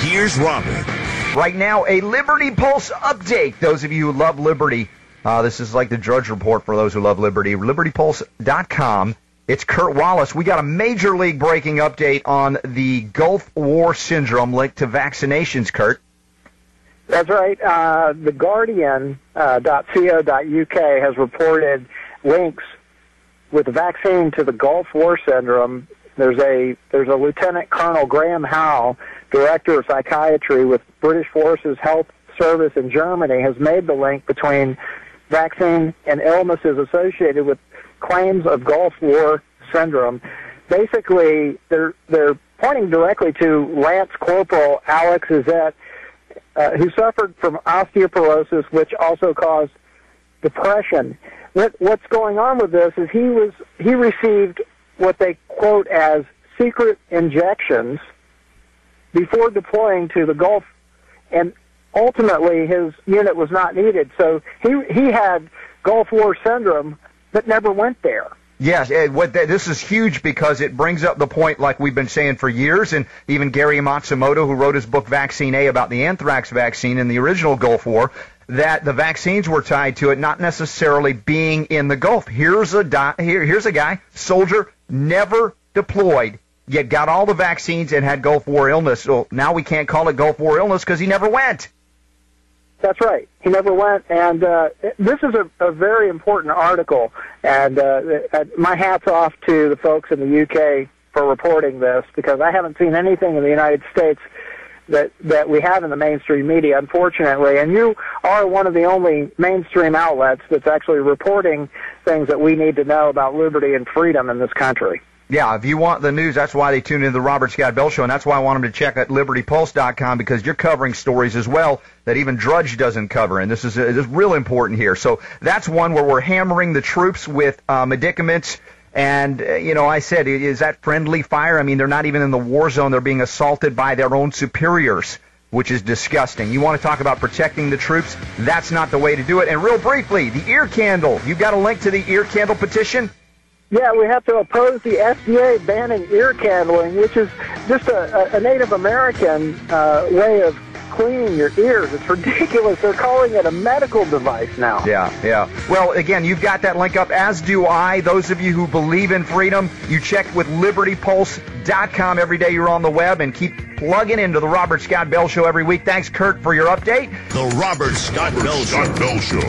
Here's Robert. Right now, a Liberty Pulse update. Those of you who love Liberty, this is like the Drudge Report for those who love Liberty. LibertyPulse.com. It's Kurt Wallace. We got a Major League breaking update on the Gulf War syndrome linked to vaccinations, Kurt. That's right. The Guardian.co.uk has reported links with the vaccine to the Gulf War syndrome. There's a Lieutenant Colonel Graham Howe, Director of Psychiatry with British Forces Health Service in Germany, has made the link between vaccine and illnesses associated with claims of Gulf War syndrome. Basically, they're pointing directly to Lance-Corporal Alex Izette, who suffered from osteoporosis, which also caused depression. What's going on with this is he received what they quote as secret injections before deploying to the Gulf, and ultimately his unit was not needed. So he had Gulf War syndrome but never went there. Yes, this is huge because it brings up the point, like we've been saying for years, and even Gary Matsumoto, who wrote his book Vaccine A about the anthrax vaccine in the original Gulf War, that the vaccines were tied to it not necessarily being in the Gulf. Here's a guy, soldier, never deployed, yet got all the vaccines and had Gulf War illness. So now we can't call it Gulf War illness because he never went. That's right. He never went, and this is a very important article, and my hat's off to the folks in the UK for reporting this, because I haven't seen anything in the United States that we have in the mainstream media, unfortunately, and you are one of the only mainstream outlets that's actually reporting things that we need to know about liberty and freedom in this country. Yeah, if you want the news, that's why they tune into the Robert Scott Bell Show, and that's why I want them to check at LibertyPulse.com, because you're covering stories as well that even Drudge doesn't cover, and this is real important here. So that's one where we're hammering the troops with medicaments, and, I said, is that friendly fire? I mean, they're not even in the war zone. They're being assaulted by their own superiors, which is disgusting. You want to talk about protecting the troops? That's not the way to do it. And real briefly, the ear candle. You got a link to the ear candle petition? Yeah, we have to oppose the FDA banning ear candling, which is just a Native American way of cleaning your ears. It's ridiculous. They're calling it a medical device now. Yeah. Well, again, you've got that link up, as do I. Those of you who believe in freedom, you check with LibertyPulse.com every day you're on the web, and keep plugging into the Robert Scott Bell Show every week. Thanks, Kurt, for your update. The Robert Scott Bell Show.